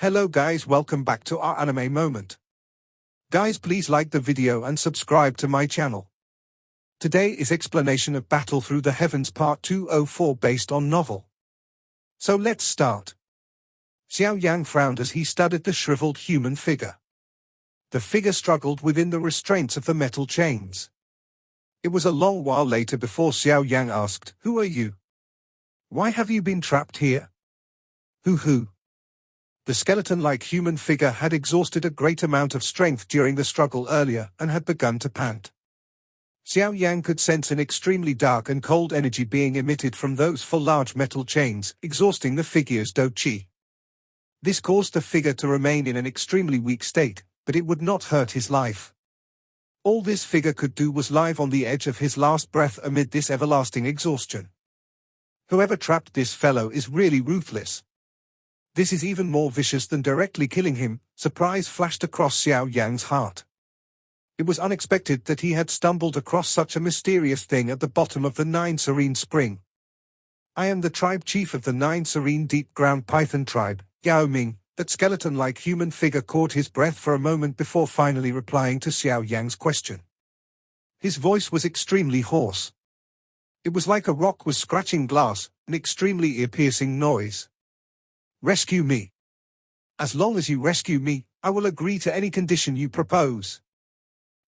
Hello guys, welcome back to our anime moment. Guys, please like the video and subscribe to my channel. Today is explanation of Battle Through the Heavens Part 204 based on novel. So let's start. Xiao Yan frowned as he studied the shriveled human figure. The figure struggled within the restraints of the metal chains. It was a long while later before Xiao Yan asked, "Who are you? Why have you been trapped here?" Who? The skeleton-like human figure had exhausted a great amount of strength during the struggle earlier and had begun to pant. Xiao Yan could sense an extremely dark and cold energy being emitted from those four large metal chains, exhausting the figure's qi. This caused the figure to remain in an extremely weak state, but it would not hurt his life. All this figure could do was lie on the edge of his last breath amid this everlasting exhaustion. Whoever trapped this fellow is really ruthless. This is even more vicious than directly killing him. Surprise flashed across Xiao Yan's heart. It was unexpected that he had stumbled across such a mysterious thing at the bottom of the Nine Serene Spring. "I am the tribe chief of the Nine Serene Deep Ground Python tribe, Yao Ming." That skeleton-like human figure caught his breath for a moment before finally replying to Xiao Yan's question. His voice was extremely hoarse. It was like a rock was scratching glass, an extremely ear-piercing noise. "Rescue me. As long as you rescue me, I will agree to any condition you propose."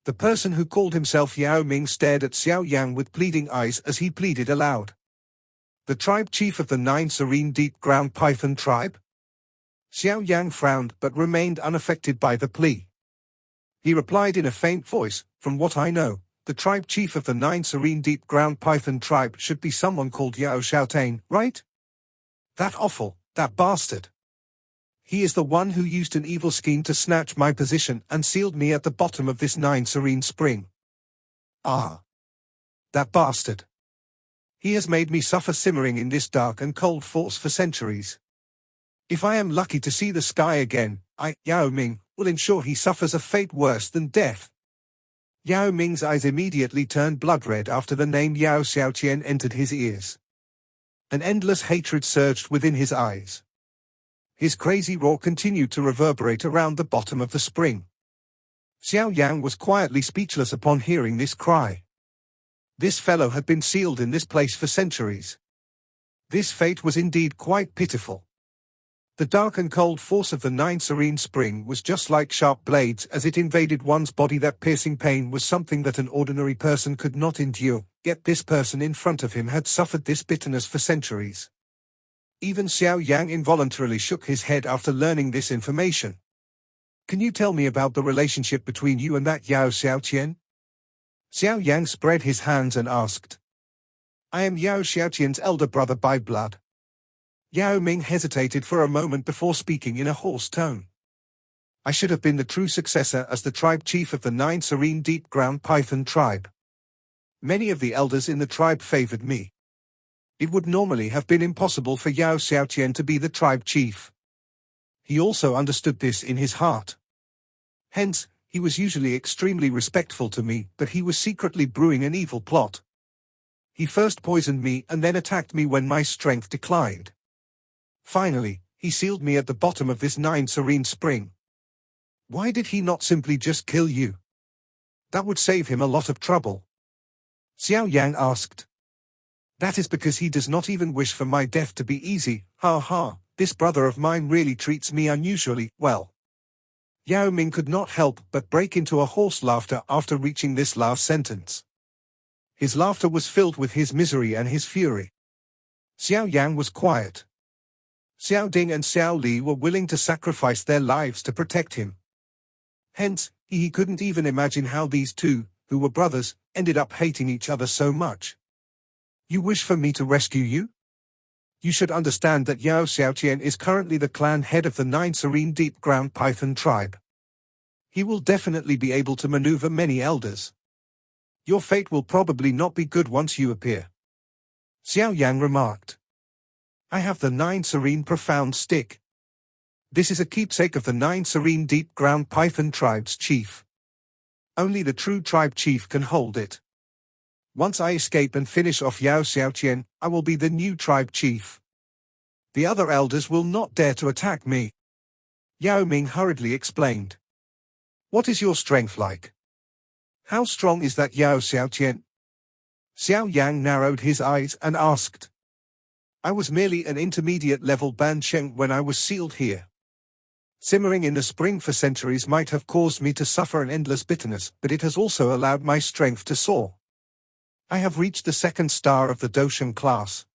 The person who called himself Yao Ming stared at Xiao Yan with pleading eyes as he pleaded aloud. "The tribe chief of the Nine Serene Deep Ground Python tribe?" Xiao Yan frowned but remained unaffected by the plea. He replied in a faint voice, "From what I know, the tribe chief of the Nine Serene Deep Ground Python tribe should be someone called Yao Xiaotain, right? That bastard. He is the one who used an evil scheme to snatch my position and sealed me at the bottom of this Nine Serene Spring. Ah. That bastard. He has made me suffer simmering in this dark and cold force for centuries. If I am lucky to see the sky again, I, Yao Ming, will ensure he suffers a fate worse than death." Yao Ming's eyes immediately turned blood red after the name Yao Xiaotian entered his ears. An endless hatred surged within his eyes. His crazy roar continued to reverberate around the bottom of the spring. Xiao Yan was quietly speechless upon hearing this cry. This fellow had been sealed in this place for centuries. This fate was indeed quite pitiful. The dark and cold force of the Nine Serene Spring was just like sharp blades as it invaded one's body. That piercing pain was something that an ordinary person could not endure, yet this person in front of him had suffered this bitterness for centuries. Even Xiao Yan involuntarily shook his head after learning this information. "Can you tell me about the relationship between you and that Yao Xiaotian?" Xiao Yan spread his hands and asked. "I am Yao Xiaotian's elder brother by blood." Yao Ming hesitated for a moment before speaking in a hoarse tone. "I should have been the true successor as the tribe chief of the Nine Serene Deep Ground Python tribe. Many of the elders in the tribe favored me. It would normally have been impossible for Yao Xiaotian to be the tribe chief. He also understood this in his heart. Hence, he was usually extremely respectful to me, but he was secretly brewing an evil plot. He first poisoned me and then attacked me when my strength declined. Finally, he sealed me at the bottom of this Nine Serene Spring. Why did he not simply just kill you? That would save him a lot of trouble." Xiao Yan asked. "That is because he does not even wish for my death to be easy. Ha ha, this brother of mine really treats me unusually well." Yao Ming could not help but break into a hoarse laughter after reaching this last sentence. His laughter was filled with his misery and his fury. Xiao Yan was quiet. Xiao Ding and Xiao Li were willing to sacrifice their lives to protect him. Hence, he couldn't even imagine how these two, who were brothers, ended up hating each other so much. "You wish for me to rescue you? You should understand that Yao Xiaotian is currently the clan head of the Nine Serene Deep Ground Python tribe. He will definitely be able to maneuver many elders. Your fate will probably not be good once you appear." Xiao Yan remarked. "I have the Nine Serene Profound Stick. This is a keepsake of the Nine Serene Deep Ground Python tribe's chief. Only the true tribe chief can hold it. Once I escape and finish off Yao Xiaotian, I will be the new tribe chief. The other elders will not dare to attack me." Yao Ming hurriedly explained. What is your strength like? How strong is that Yao Xiao? Xiao Yan narrowed his eyes and asked. I was merely an intermediate-level Ban Sheng when I was sealed here. Simmering in the spring for centuries might have caused me to suffer an endless bitterness, but it has also allowed my strength to soar. I have reached the second star of the Doshan class.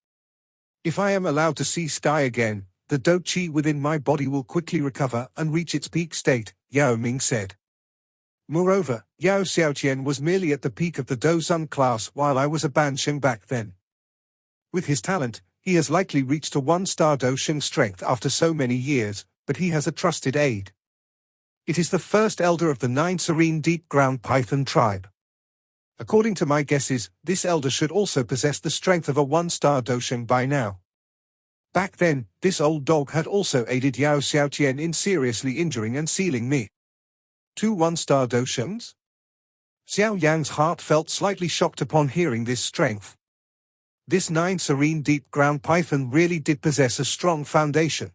If I am allowed to see sky again, the Do Qi within my body will quickly recover and reach its peak state, Yao Ming said. Moreover, Yao Xiaoqian was merely at the peak of the Do Sun class while I was a Ban Sheng back then. With his talent, he has likely reached a one-star Doshan strength after so many years, but he has a trusted aide. It is the first elder of the 9 serene deep-ground Python tribe. According to my guesses, this elder should also possess the strength of a one-star Doshan by now. Back then, this old dog had also aided Yao Xiaoqian in seriously injuring and sealing me. 2 one-star Doshans? Xiao Yan's heart felt slightly shocked upon hearing this strength. This 9 serene deep-ground Python really did possess a strong foundation.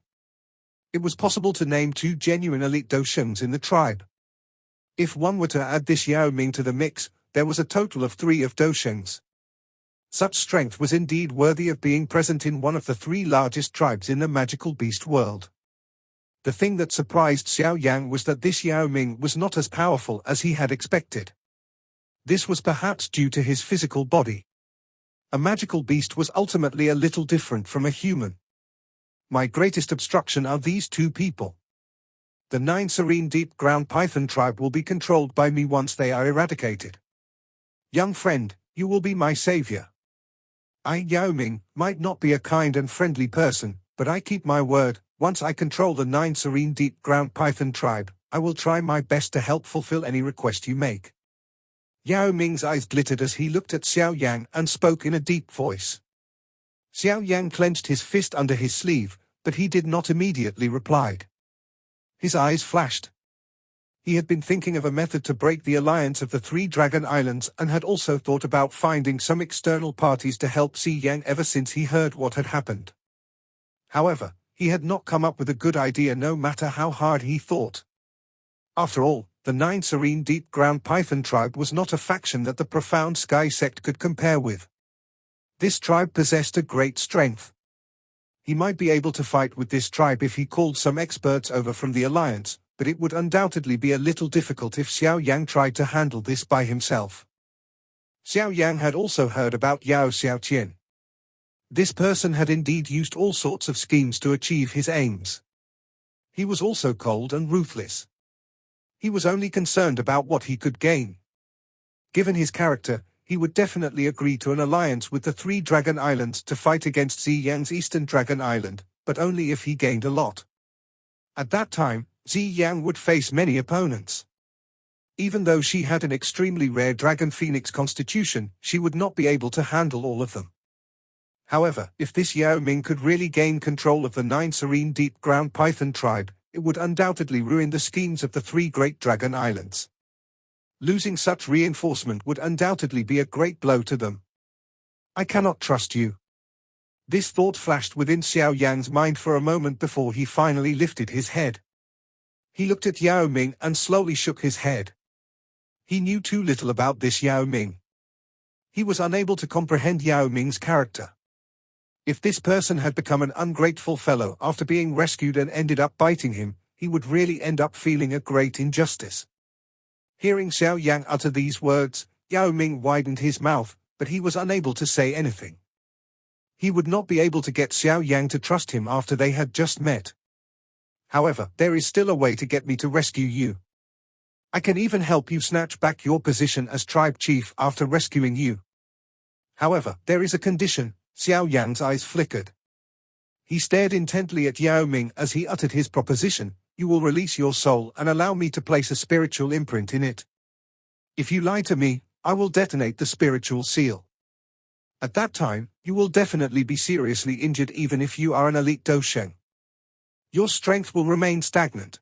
It was possible to name 2 genuine elite Doshans in the tribe. If one were to add this Yao Ming to the mix, there was a total of 3 of Doshans. Such strength was indeed worthy of being present in one of the 3 largest tribes in the magical beast world. The thing that surprised Xiao Yan was that this Yao Ming was not as powerful as he had expected. This was perhaps due to his physical body. A magical beast was ultimately a little different from a human. My greatest obstruction are these 2 people. The 9 serene deep-ground Python tribe will be controlled by me once they are eradicated. Young friend, you will be my savior. I, Yao Ming, might not be a kind and friendly person, but I keep my word. Once I control the 9 serene deep-ground Python tribe, I will try my best to help fulfill any request you make. Yao Ming's eyes glittered as he looked at Xiao Yan and spoke in a deep voice. Xiao Yan clenched his fist under his sleeve, but he did not immediately reply. His eyes flashed. He had been thinking of a method to break the alliance of the 3 Dragon Islands and had also thought about finding some external parties to help Xi Yang ever since he heard what had happened. However, he had not come up with a good idea no matter how hard he thought. After all, the 9 serene deep-ground Python tribe was not a faction that the profound Sky sect could compare with. This tribe possessed a great strength. He might be able to fight with this tribe if he called some experts over from the alliance, but it would undoubtedly be a little difficult if Xiao Yang tried to handle this by himself. Xiao Yang had also heard about Yao Xiaoqian. This person had indeed used all sorts of schemes to achieve his aims. He was also cold and ruthless. He was only concerned about what he could gain. Given his character, he would definitely agree to an alliance with the 3 Dragon Islands to fight against Xi Yang's Eastern Dragon Island, but only if he gained a lot. At that time, Xi Yang would face many opponents. Even though she had an extremely rare Dragon Phoenix constitution, she would not be able to handle all of them. However, if this Yao Ming could really gain control of the 9 serene deep-ground Python tribe, it would undoubtedly ruin the schemes of the 3 great Dragon Islands. Losing such reinforcement would undoubtedly be a great blow to them. I cannot trust you. This thought flashed within Xiao Yan's mind for a moment before he finally lifted his head. He looked at Yao Ming and slowly shook his head. He knew too little about this Yao Ming. He was unable to comprehend Yao Ming's character. If this person had become an ungrateful fellow after being rescued and ended up biting him, he would really end up feeling a great injustice. Hearing Xiao Yang utter these words, Yao Ming widened his mouth, but he was unable to say anything. He would not be able to get Xiao Yang to trust him after they had just met. However, there is still a way to get me to rescue you. I can even help you snatch back your position as tribe chief after rescuing you. However, there is a condition. Xiao Yan's eyes flickered. He stared intently at Yao Ming as he uttered his proposition. You will release your soul and allow me to place a spiritual imprint in it. If you lie to me, I will detonate the spiritual seal. At that time, you will definitely be seriously injured even if you are an elite Dosheng. Your strength will remain stagnant.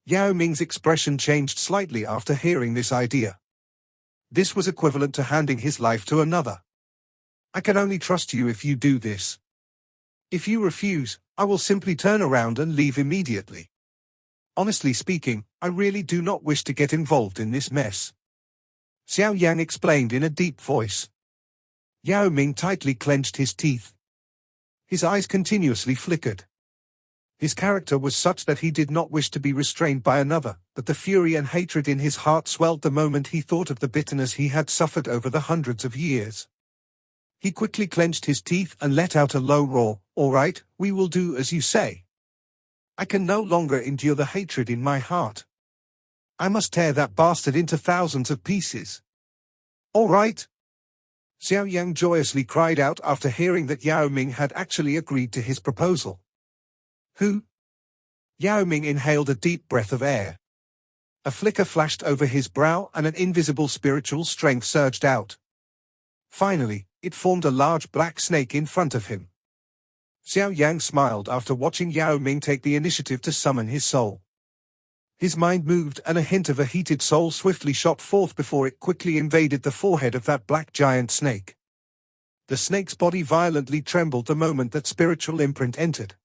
Yao Ming's expression changed slightly after hearing this idea. This was equivalent to handing his life to another. I can only trust you if you do this. If you refuse, I will simply turn around and leave immediately. Honestly speaking, I really do not wish to get involved in this mess. Xiao Yan explained in a deep voice. Yao Ming tightly clenched his teeth. His eyes continuously flickered. His character was such that he did not wish to be restrained by another, but the fury and hatred in his heart swelled the moment he thought of the bitterness he had suffered over the hundreds of years. He quickly clenched his teeth and let out a low roar. All right, we will do as you say. I can no longer endure the hatred in my heart. I must tear that bastard into thousands of pieces. All right. Xiao Yan joyously cried out after hearing that Yao Ming had actually agreed to his proposal. Who? Yao Ming inhaled a deep breath of air. A flicker flashed over his brow and an invisible spiritual strength surged out. Finally, it formed a large black snake in front of him. Xiao Yang smiled after watching Yao Ming take the initiative to summon his soul. His mind moved and a hint of a heated soul swiftly shot forth before it quickly invaded the forehead of that black giant snake. The snake's body violently trembled the moment that spiritual imprint entered.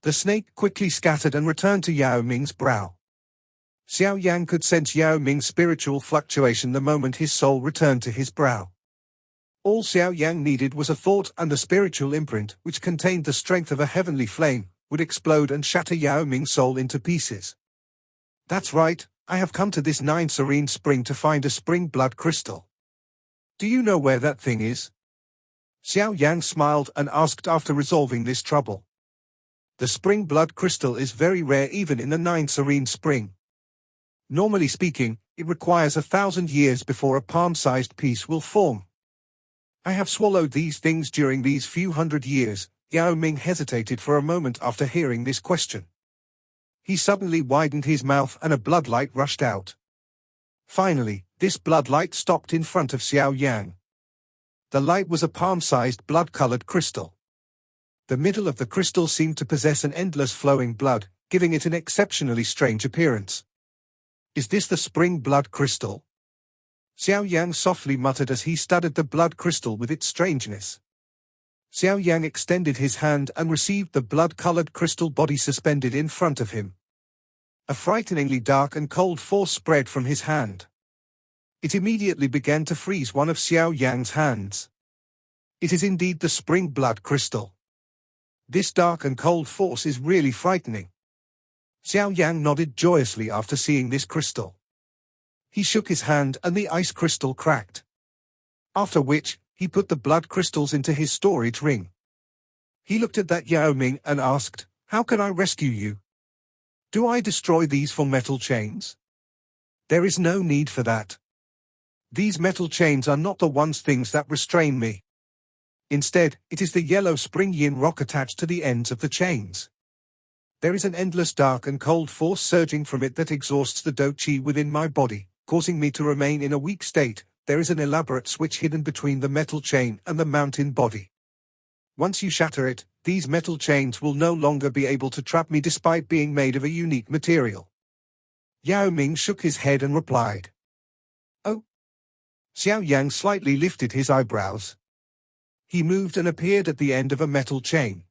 The snake quickly scattered and returned to Yao Ming's brow. Xiao Yan could sense Yao Ming's spiritual fluctuation the moment his soul returned to his brow. All Xiao Yan needed was a thought, and the spiritual imprint, which contained the strength of a heavenly flame, would explode and shatter Yao Ming's soul into pieces. That's right, I have come to this 9 serene spring to find a spring blood crystal. Do you know where that thing is? Xiao Yan smiled and asked after resolving this trouble. The spring blood crystal is very rare even in the 9 serene spring. Normally speaking, it requires 1,000 years before a palm-sized piece will form. I have swallowed these things during these few hundred years. Yao Ming hesitated for a moment after hearing this question. He suddenly widened his mouth and a bloodlight rushed out. Finally, this bloodlight stopped in front of Xiao Yan. The light was a palm-sized blood-colored crystal. The middle of the crystal seemed to possess an endless flowing blood, giving it an exceptionally strange appearance. Is this the spring blood crystal? Xiao Yan softly muttered as he studied the blood crystal with its strangeness. Xiao Yan extended his hand and received the blood-colored crystal body suspended in front of him. A frighteningly dark and cold force spread from his hand. It immediately began to freeze one of Xiao Yan's hands. It is indeed the spring blood crystal. This dark and cold force is really frightening. Xiao Yan nodded joyously after seeing this crystal. He shook his hand and the ice crystal cracked. After which, he put the blood crystals into his storage ring. He looked at that Yao Ming and asked, "How can I rescue you? Do I destroy these for metal chains?" There is no need for that. These metal chains are not the things that restrain me. Instead, it is the yellow spring yin rock attached to the ends of the chains. There is an endless dark and cold force surging from it that exhausts the do qi within my body, causing me to remain in a weak state. There is an elaborate switch hidden between the metal chain and the mountain body. Once you shatter it, these metal chains will no longer be able to trap me despite being made of a unique material. Yao Ming shook his head and replied. Oh. Xiao Yang slightly lifted his eyebrows. He moved and appeared at the end of a metal chain.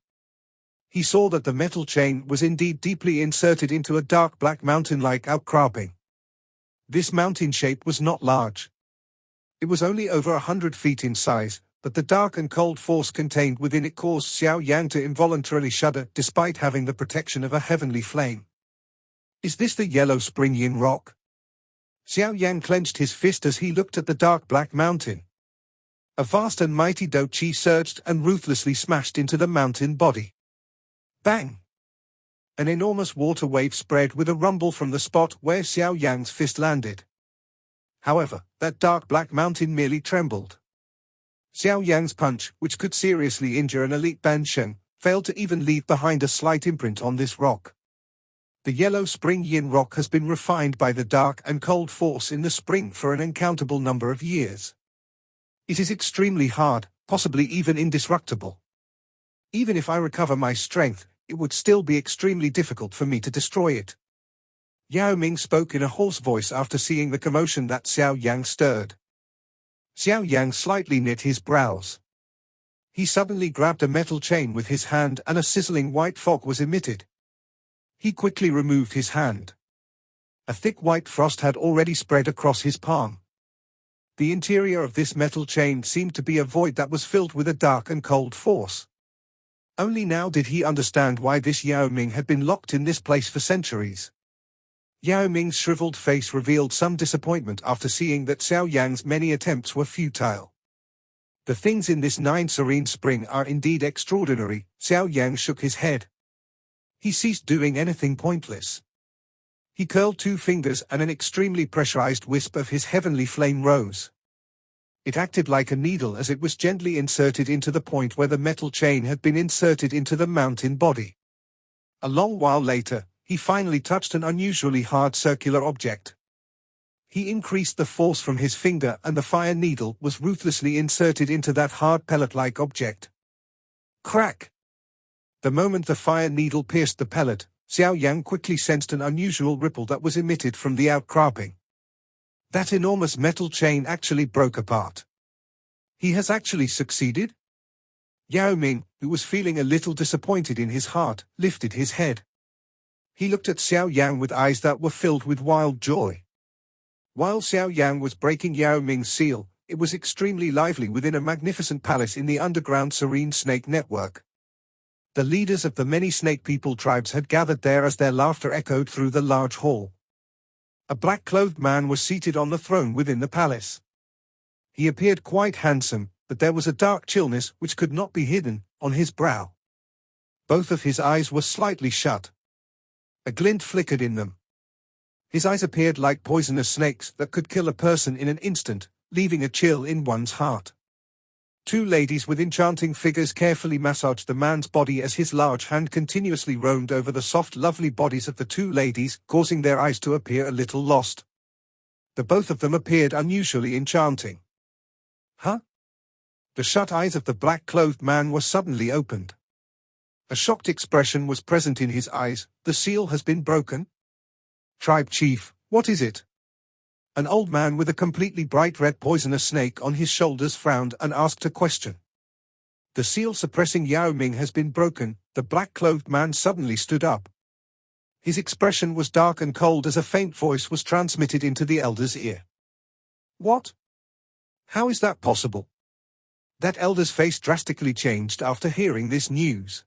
He saw that the metal chain was indeed deeply inserted into a dark black mountain-like outcropping. This mountain shape was not large. It was only over 100 feet in size, but the dark and cold force contained within it caused Xiao Yang to involuntarily shudder despite having the protection of a heavenly flame. Is this the yellow spring yin rock? Xiao Yang clenched his fist as he looked at the dark black mountain. A vast and mighty do qi surged and ruthlessly smashed into the mountain body. Bang! An enormous water wave spread with a rumble from the spot where Xiao Yang's fist landed. However, that dark black mountain merely trembled. Xiao Yang's punch, which could seriously injure an elite Bansheng, failed to even leave behind a slight imprint on this rock. The yellow spring yin rock has been refined by the dark and cold force in the spring for an uncountable number of years. It is extremely hard, possibly even indestructible. Even if I recover my strength, it would still be extremely difficult for me to destroy it. Yao Ming spoke in a hoarse voice after seeing the commotion that Xiao Yang stirred. Xiao Yang slightly knit his brows. He suddenly grabbed a metal chain with his hand and a sizzling white fog was emitted. He quickly removed his hand. A thick white frost had already spread across his palm. The interior of this metal chain seemed to be a void that was filled with a dark and cold force. Only now did he understand why this Yao Ming had been locked in this place for centuries. Yao Ming's shriveled face revealed some disappointment after seeing that Xiao Yan's many attempts were futile. The things in this 9 serene spring are indeed extraordinary. Xiao Yan shook his head. He ceased doing anything pointless. He curled 2 fingers and an extremely pressurized wisp of his heavenly flame rose. It acted like a needle as it was gently inserted into the point where the metal chain had been inserted into the mountain body. A long while later, he finally touched an unusually hard circular object. He increased the force from his finger and the fire needle was ruthlessly inserted into that hard pellet-like object. Crack! The moment the fire needle pierced the pellet, Xiao Yan quickly sensed an unusual ripple that was emitted from the outcropping. That enormous metal chain actually broke apart. He has actually succeeded? Yao Ming, who was feeling a little disappointed in his heart, lifted his head. He looked at Xiao Yan with eyes that were filled with wild joy. While Xiao Yan was breaking Yao Ming's seal, it was extremely lively within a magnificent palace in the underground Serene Snake Network. The leaders of the many snake people tribes had gathered there as their laughter echoed through the large hall. A black-clothed man was seated on the throne within the palace. He appeared quite handsome, but there was a dark chillness which could not be hidden on his brow. Both of his eyes were slightly shut. A glint flickered in them. His eyes appeared like poisonous snakes that could kill a person in an instant, leaving a chill in one's heart. 2 ladies with enchanting figures carefully massaged the man's body as his large hand continuously roamed over the soft lovely bodies of the 2 ladies, causing their eyes to appear a little lost. The both of them appeared unusually enchanting. Huh? The shut eyes of the black-clothed man were suddenly opened. A shocked expression was present in his eyes. The seal has been broken? Tribe chief, what is it? An old man with a completely bright red poisonous snake on his shoulders frowned and asked a question. The seal suppressing Yao Ming has been broken. The black-clothed man suddenly stood up. His expression was dark and cold as a faint voice was transmitted into the elder's ear. What? How is that possible? That elder's face drastically changed after hearing this news.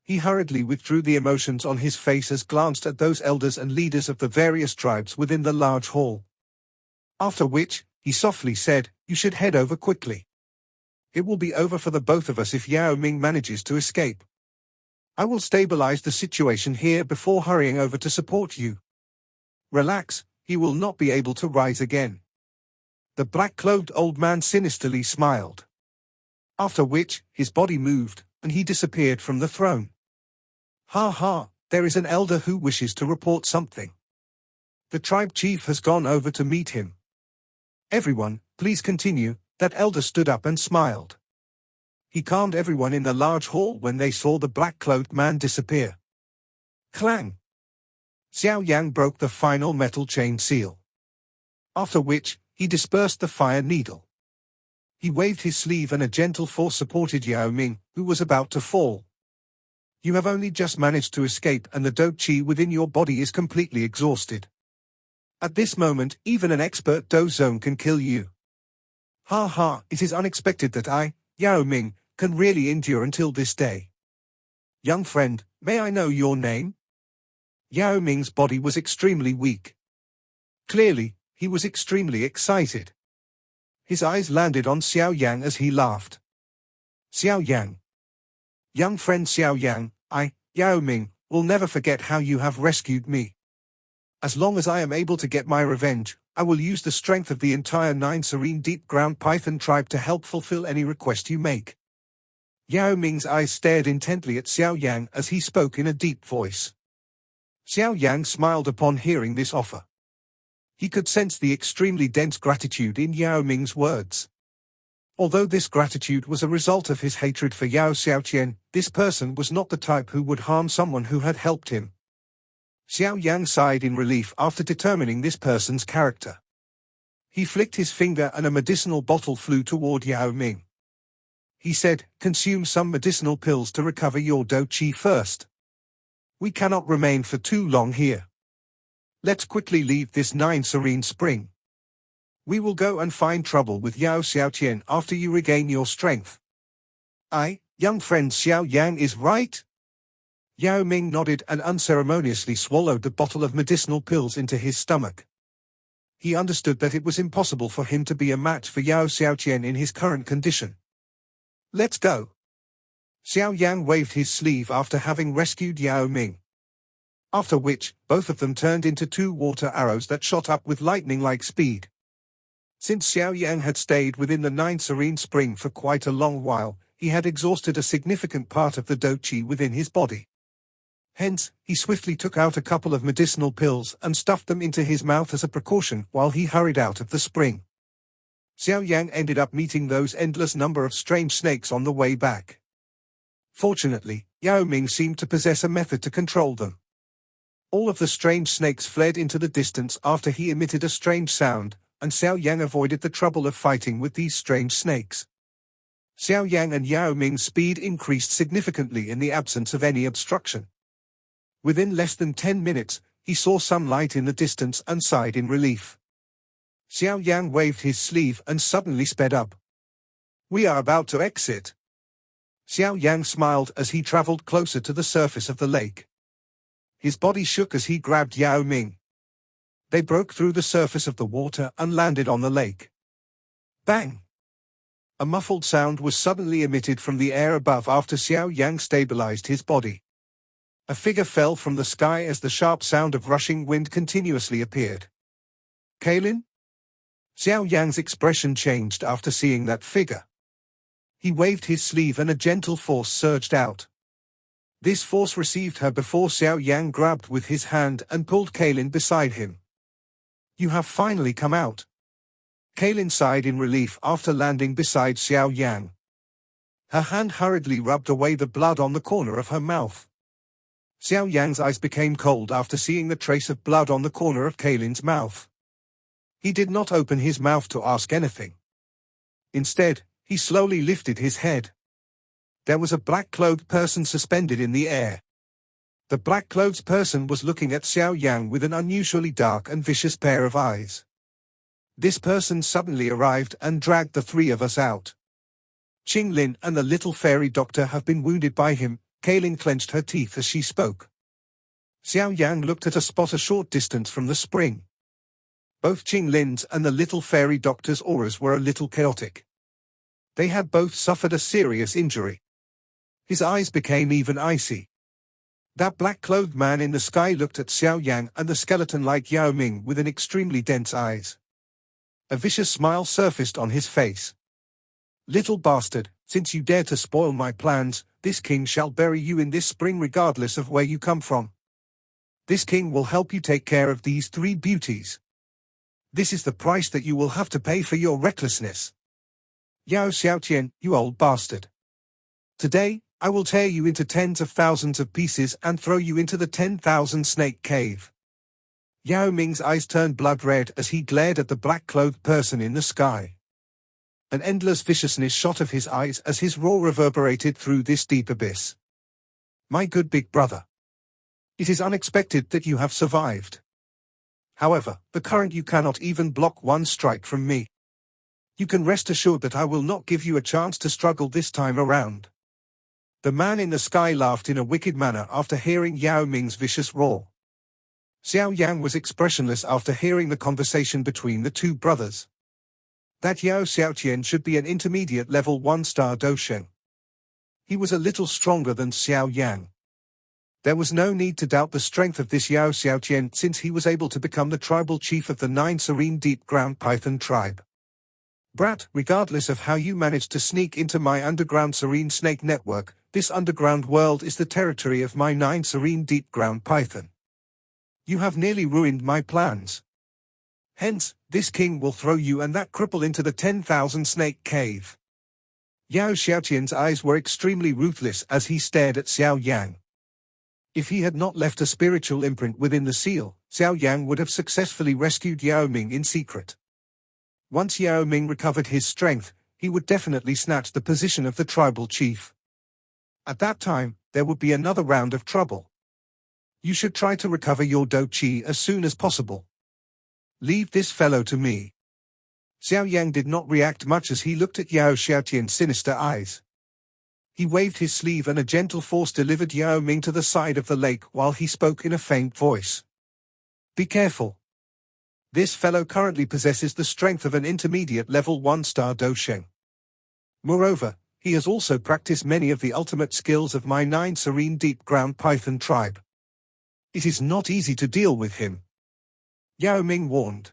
He hurriedly withdrew the emotions on his face as glanced at those elders and leaders of the various tribes within the large hall. After which, he softly said, "You should head over quickly. It will be over for the both of us if Yao Ming manages to escape. I will stabilize the situation here before hurrying over to support you. Relax, he will not be able to rise again." The black-clothed old man sinisterly smiled. After which, his body moved, and he disappeared from the throne. Ha ha, there is an elder who wishes to report something. The tribe chief has gone over to meet him. Everyone, please continue. That elder stood up and smiled. He calmed everyone in the large hall when they saw the black-clothed man disappear. Clang! Xiao Yan broke the final metal chain seal. After which, he dispersed the fire needle. He waved his sleeve and a gentle force supported Yao Ming, who was about to fall. You have only just managed to escape and the Do Chi within your body is completely exhausted. At this moment, even an expert Do Zone can kill you. Ha ha, it is unexpected that I, Yao Ming, can really endure until this day. Young friend, may I know your name? Yao Ming's body was extremely weak. Clearly, he was extremely excited. His eyes landed on Xiao Yan as he laughed. Xiao Yan. Young friend Xiao Yan, I, Yao Ming, will never forget how you have rescued me. As long as I am able to get my revenge, I will use the strength of the entire 9 Serene Deep Ground Python tribe to help fulfill any request you make. Yao Ming's eyes stared intently at Xiao Yan as he spoke in a deep voice. Xiao Yan smiled upon hearing this offer. He could sense the extremely dense gratitude in Yao Ming's words. Although this gratitude was a result of his hatred for Yao Xiaoqian, this person was not the type who would harm someone who had helped him. Xiao Yan sighed in relief after determining this person's character. He flicked his finger and a medicinal bottle flew toward Yao Ming. He said, "Consume some medicinal pills to recover your Do Chi first." We cannot remain for too long here. Let's quickly leave this serene spring. We will go and find trouble with Yao Xiao after you regain your strength. Young friend Xiao Yan is right? Yao Ming nodded and unceremoniously swallowed the bottle of medicinal pills into his stomach. He understood that it was impossible for him to be a match for Yao Xiao in his current condition. Let's go. Xiao Yan waved his sleeve after having rescued Yao Ming. After which, both of them turned into two water arrows that shot up with lightning-like speed. Since Xiao Yan had stayed within the serene spring for quite a long while, he had exhausted a significant part of the do qi within his body. Hence, he swiftly took out a couple of medicinal pills and stuffed them into his mouth as a precaution while he hurried out of the spring. Xiao Yan ended up meeting those endless number of strange snakes on the way back. Fortunately, Yao Ming seemed to possess a method to control them. All of the strange snakes fled into the distance after he emitted a strange sound, and Xiao Yan avoided the trouble of fighting with these strange snakes. Xiao Yan and Yao Ming's speed increased significantly in the absence of any obstruction. Within less than 10 minutes, he saw some light in the distance and sighed in relief. Xiao Yan waved his sleeve and suddenly sped up. We are about to exit. Xiao Yan smiled as he traveled closer to the surface of the lake. His body shook as he grabbed Yao Ming. They broke through the surface of the water and landed on the lake. Bang! A muffled sound was suddenly emitted from the air above after Xiao Yan stabilized his body. A figure fell from the sky as the sharp sound of rushing wind continuously appeared. Kailin? Xiao Yan's expression changed after seeing that figure. He waved his sleeve and a gentle force surged out. This force received her before Xiao Yan grabbed with his hand and pulled Kailin beside him. You have finally come out. Kailin sighed in relief after landing beside Xiao Yan. Her hand hurriedly rubbed away the blood on the corner of her mouth. Xiao Yan's eyes became cold after seeing the trace of blood on the corner of Kailin's mouth. He did not open his mouth to ask anything. Instead, he slowly lifted his head. There was a black-clothed person suspended in the air. The black-clothed person was looking at Xiao Yan with an unusually dark and vicious pair of eyes. This person suddenly arrived and dragged the three of us out. Qing Lin and the little fairy doctor have been wounded by him. Kailin clenched her teeth as she spoke. Xiao Yan looked at a spot a short distance from the spring. Both Qing Lin's and the little fairy doctor's auras were a little chaotic. They had both suffered a serious injury. His eyes became even icy. That black-clothed man in the sky looked at Xiao Yan and the skeleton-like Yao Ming with an extremely dense eyes. A vicious smile surfaced on his face. Little bastard, since you dare to spoil my plans, this king shall bury you in this spring regardless of where you come from. This king will help you take care of these three beauties. This is the price that you will have to pay for your recklessness. Yao Xiaotian, you old bastard. Today, I will tear you into tens of thousands of pieces and throw you into the 10,000 snake cave. Yao Ming's eyes turned blood red as he glared at the black-clothed person in the sky. An endless viciousness shot of his eyes as his roar reverberated through this deep abyss. My good big brother. It is unexpected that you have survived. However, the current you cannot even block one strike from me. You can rest assured that I will not give you a chance to struggle this time around. The man in the sky laughed in a wicked manner after hearing Yao Ming's vicious roar. Xiao Yan was expressionless after hearing the conversation between the two brothers. That Yao Xiaotian should be an intermediate level 1-star Dosheng. He was a little stronger than Xiao Yan. There was no need to doubt the strength of this Yao Xiaotian since he was able to become the tribal chief of the 9 serene deep ground python tribe. Brat, regardless of how you managed to sneak into my underground serene snake network, this underground world is the territory of my 9 serene deep ground python. You have nearly ruined my plans. Hence, this king will throw you and that cripple into the 10,000 snake cave. Yao Xiaotian's eyes were extremely ruthless as he stared at Xiao Yan. If he had not left a spiritual imprint within the seal, Xiao Yan would have successfully rescued Yao Ming in secret. Once Yao Ming recovered his strength, he would definitely snatch the position of the tribal chief. At that time, there would be another round of trouble. You should try to recover your Do Chi as soon as possible. Leave this fellow to me. Xiao Yan did not react much as he looked at Yao Xiaotian's sinister eyes. He waved his sleeve and a gentle force delivered Yao Ming to the side of the lake while he spoke in a faint voice. Be careful. This fellow currently possesses the strength of an intermediate level 1-star Dosheng. Moreover, he has also practiced many of the ultimate skills of my 9 serene deep ground python tribe. It is not easy to deal with him. Yao Ming warned.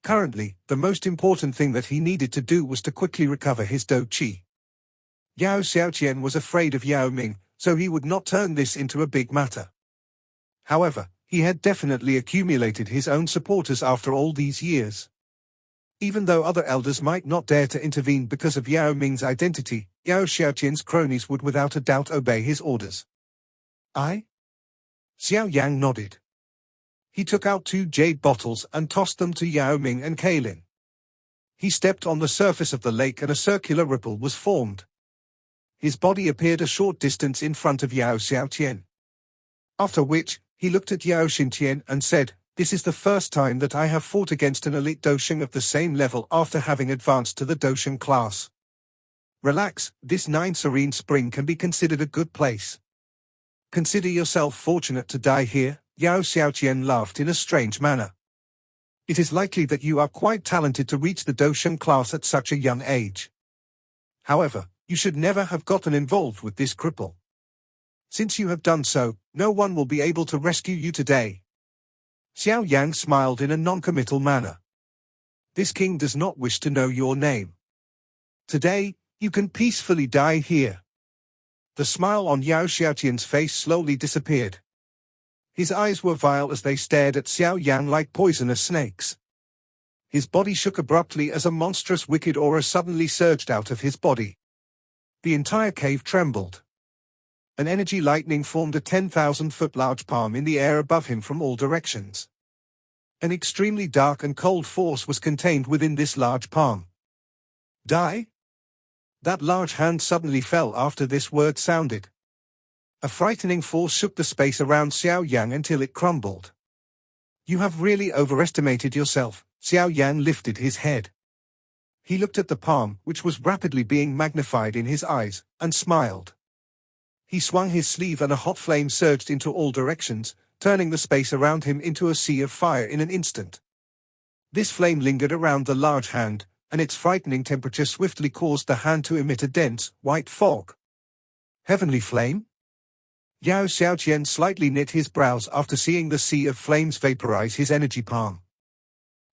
Currently, the most important thing that he needed to do was to quickly recover his Do Chi. Yao Xiaotian was afraid of Yao Ming, so he would not turn this into a big matter. However, he had definitely accumulated his own supporters after all these years. Even though other elders might not dare to intervene because of Yao Ming's identity, Yao Xiaotian's cronies would without a doubt obey his orders. I? Xiao Yang nodded. He took out 2 jade bottles and tossed them to Yao Ming and Kailin. He stepped on the surface of the lake and a circular ripple was formed. His body appeared a short distance in front of Yao Xiaotian. After which, he looked at Yao Xintian and said, "This is the first time that I have fought against an elite Dosheng of the same level after having advanced to the Dosheng class. Relax, this 9 serene spring can be considered a good place. Consider yourself fortunate to die here." Yao Xiaotian laughed in a strange manner. It is likely that you are quite talented to reach the Dosheng class at such a young age. However, you should never have gotten involved with this cripple. Since you have done so, no one will be able to rescue you today. Xiao Yang smiled in a non-committal manner. This king does not wish to know your name. Today, you can peacefully die here. The smile on Yao Xiaotian's face slowly disappeared. His eyes were vile as they stared at Xiao Yang like poisonous snakes. His body shook abruptly as a monstrous wicked aura suddenly surged out of his body. The entire cave trembled. An energy lightning formed a 10,000-foot large palm in the air above him from all directions. An extremely dark and cold force was contained within this large palm. Die? That large hand suddenly fell after this word sounded. A frightening force shook the space around Xiao Yang until it crumbled. You have really overestimated yourself. Xiao Yang lifted his head. He looked at the palm, which was rapidly being magnified in his eyes, and smiled. He swung his sleeve and a hot flame surged into all directions, turning the space around him into a sea of fire in an instant. This flame lingered around the large hand, and its frightening temperature swiftly caused the hand to emit a dense, white fog. Heavenly flame? Yao Xiaotian slightly knit his brows after seeing the sea of flames vaporize his energy palm.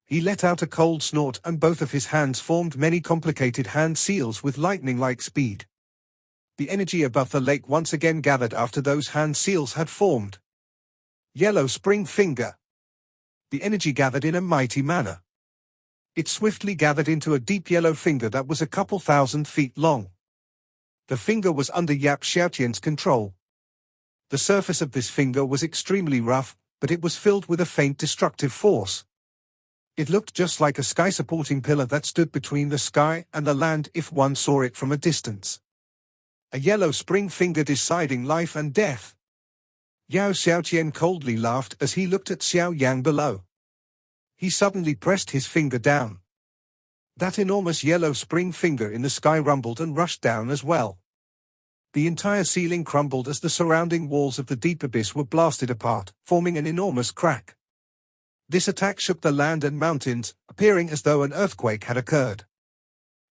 He let out a cold snort and both of his hands formed many complicated hand seals with lightning-like speed. The energy above the lake once again gathered after those hand seals had formed. Yellow spring finger. The energy gathered in a mighty manner. It swiftly gathered into a deep yellow finger that was a couple 1,000 feet long. The finger was under Yao Xiaotian's control. The surface of this finger was extremely rough, but it was filled with a faint destructive force. It looked just like a sky-supporting pillar that stood between the sky and the land if one saw it from a distance. A yellow spring finger deciding life and death. Yao Xiaotian coldly laughed as he looked at Xiao Yang below. He suddenly pressed his finger down. That enormous yellow spring finger in the sky rumbled and rushed down as well. The entire ceiling crumbled as the surrounding walls of the deep abyss were blasted apart, forming an enormous crack. This attack shook the land and mountains, appearing as though an earthquake had occurred.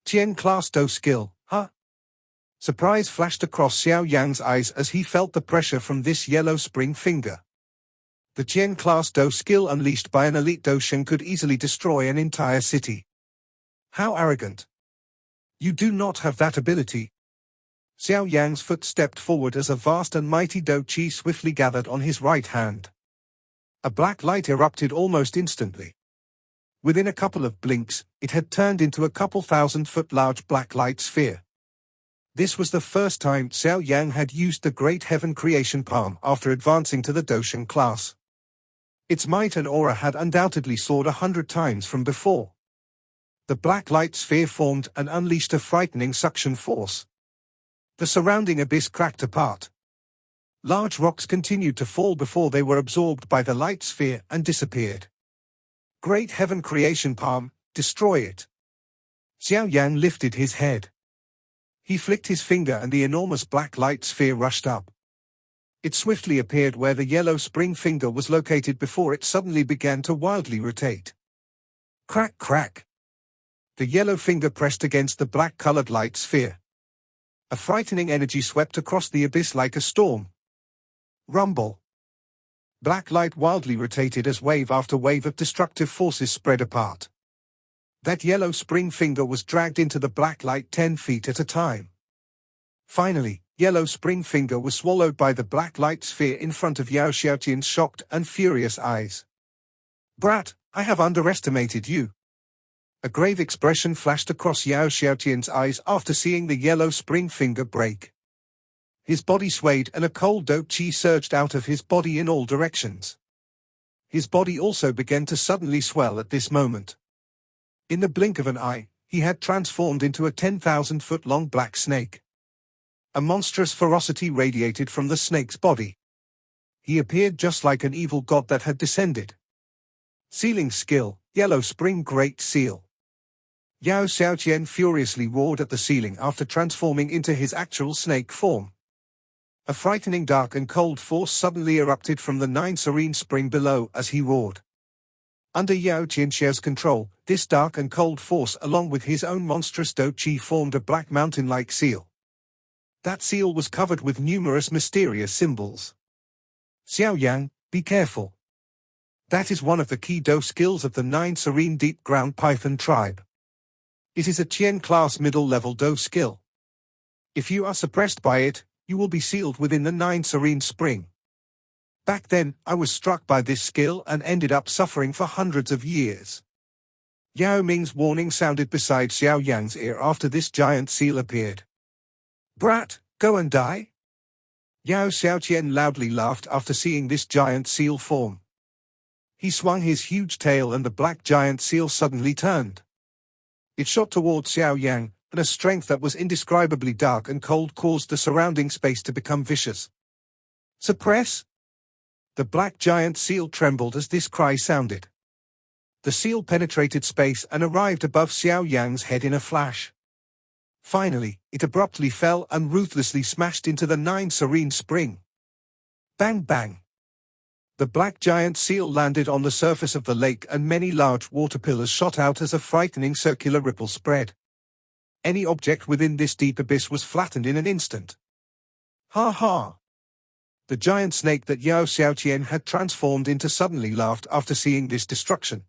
Tien class Do skill, huh? Surprise flashed across Xiao Yang's eyes as he felt the pressure from this yellow spring finger. The Tien class Do skill unleashed by an elite Dosheng could easily destroy an entire city. How arrogant. You do not have that ability. Xiao Yang's foot stepped forward as a vast and mighty Do Chi swiftly gathered on his right hand. A black light erupted almost instantly. Within a couple of blinks, it had turned into a couple 1,000-foot large black light sphere. This was the first time Xiao Yang had used the Great Heaven Creation Palm after advancing to the Dosheng class. Its might and aura had undoubtedly soared 100 times from before. The black light sphere formed and unleashed a frightening suction force. The surrounding abyss cracked apart. Large rocks continued to fall before they were absorbed by the light sphere and disappeared. Great heaven creation palm, destroy it. Xiao Yan lifted his head. He flicked his finger and the enormous black light sphere rushed up. It swiftly appeared where the yellow spring finger was located before it suddenly began to wildly rotate. Crack crack. The yellow finger pressed against the black-colored light sphere. A frightening energy swept across the abyss like a storm. Rumble. Black light wildly rotated as wave after wave of destructive forces spread apart. That yellow spring finger was dragged into the black light 10 feet at a time. Finally, yellow spring finger was swallowed by the black light sphere in front of Yao Xiaotian's shocked and furious eyes. Brat, I have underestimated you. A grave expression flashed across Yao Xiaotian's eyes after seeing the yellow spring finger break. His body swayed and a cold dou qi surged out of his body in all directions. His body also began to suddenly swell at this moment. In the blink of an eye, he had transformed into a 10,000-foot-long black snake. A monstrous ferocity radiated from the snake's body. He appeared just like an evil god that had descended. Sealing skill, yellow spring great seal. Yao Xiaotian furiously roared at the ceiling after transforming into his actual snake form. A frightening dark and cold force suddenly erupted from the 9 serene spring below as he roared. Under Yao Qianxiao's control, this dark and cold force along with his own monstrous dou qi formed a black mountain-like seal. That seal was covered with numerous mysterious symbols. Xiao Yan, be careful. That is one of the key dou skills of the 9 serene deep ground python tribe. It is a Qian class middle-level dou skill. If you are suppressed by it, you will be sealed within the 9 serene spring. Back then, I was struck by this skill and ended up suffering for hundreds of years. Yao Ming's warning sounded beside Xiao Yan's ear after this giant seal appeared. Brat, go and die? Yao Xiaotian loudly laughed after seeing this giant seal form. He swung his huge tail and the black giant seal suddenly turned. It shot towards Xiao Yan, and a strength that was indescribably dark and cold caused the surrounding space to become vicious. Suppress? The black giant seal trembled as this cry sounded. The seal penetrated space and arrived above Xiao Yan's head in a flash. Finally, it abruptly fell and ruthlessly smashed into the 9 serene spring. Bang bang. The black giant seal landed on the surface of the lake and many large water pillars shot out as a frightening circular ripple spread. Any object within this deep abyss was flattened in an instant. Ha ha! The giant snake that Yao Xiaotian had transformed into suddenly laughed after seeing this destruction.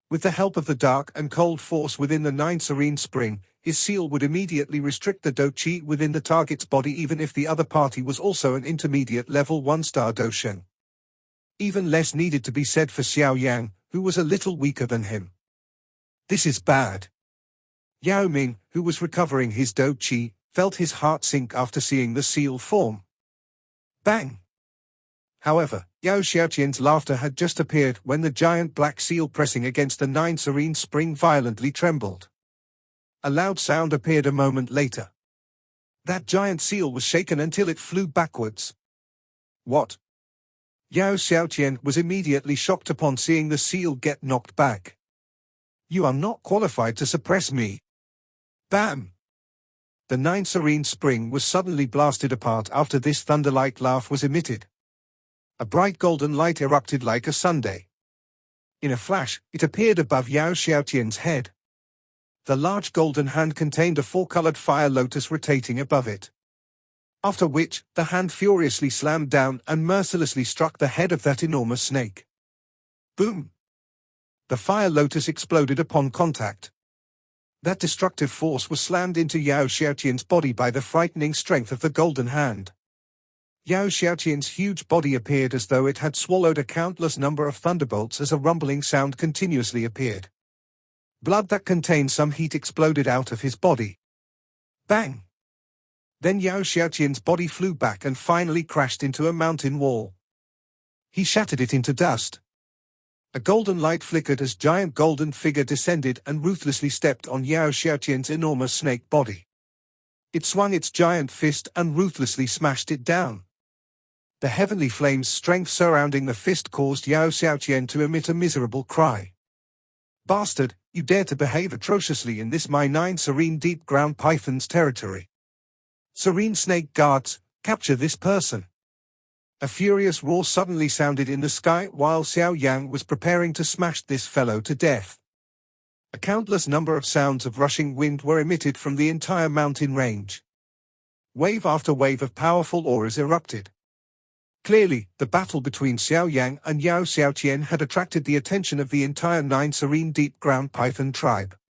With the help of the dark and cold force within the 9 serene spring, his seal would immediately restrict the dou qi within the target's body even if the other party was also an intermediate level 1-star dou shen. Even less needed to be said for Xiao Yan, who was a little weaker than him. This is bad. Yao Ming, who was recovering his dou qi, felt his heart sink after seeing the seal form. Bang! However, Yao Xiaotian's laughter had just appeared when the giant black seal pressing against the 9 serene spring violently trembled. A loud sound appeared a moment later. That giant seal was shaken until it flew backwards. What? Yao Xiaotian was immediately shocked upon seeing the seal get knocked back. You are not qualified to suppress me. Bam! The 9 serene spring was suddenly blasted apart after this thunder-like laugh was emitted. A bright golden light erupted like a sundae. In a flash, it appeared above Yao Xiaotian's head. The large golden hand contained a 4-colored fire lotus rotating above it. After which, the hand furiously slammed down and mercilessly struck the head of that enormous snake. Boom! The fire lotus exploded upon contact. That destructive force was slammed into Yao Xiaotian's body by the frightening strength of the golden hand. Yao Xiaotian's huge body appeared as though it had swallowed a countless number of thunderbolts as a rumbling sound continuously appeared. Blood that contained some heat exploded out of his body. Bang! Then Yao Xiaotian's body flew back and finally crashed into a mountain wall. He shattered it into dust. A golden light flickered as giant golden figure descended and ruthlessly stepped on Yao Xiaotian's enormous snake body. It swung its giant fist and ruthlessly smashed it down. The heavenly flame's strength surrounding the fist caused Xiao Yan to emit a miserable cry. Bastard, you dare to behave atrociously in this my 9 serene deep ground python's territory. Serene snake guards, capture this person. A furious roar suddenly sounded in the sky while Xiao Yan was preparing to smash this fellow to death. A countless number of sounds of rushing wind were emitted from the entire mountain range. Wave after wave of powerful auras erupted. Clearly, the battle between Xiao Yan and Xiao Yan had attracted the attention of the entire 9 serene deep ground python tribe.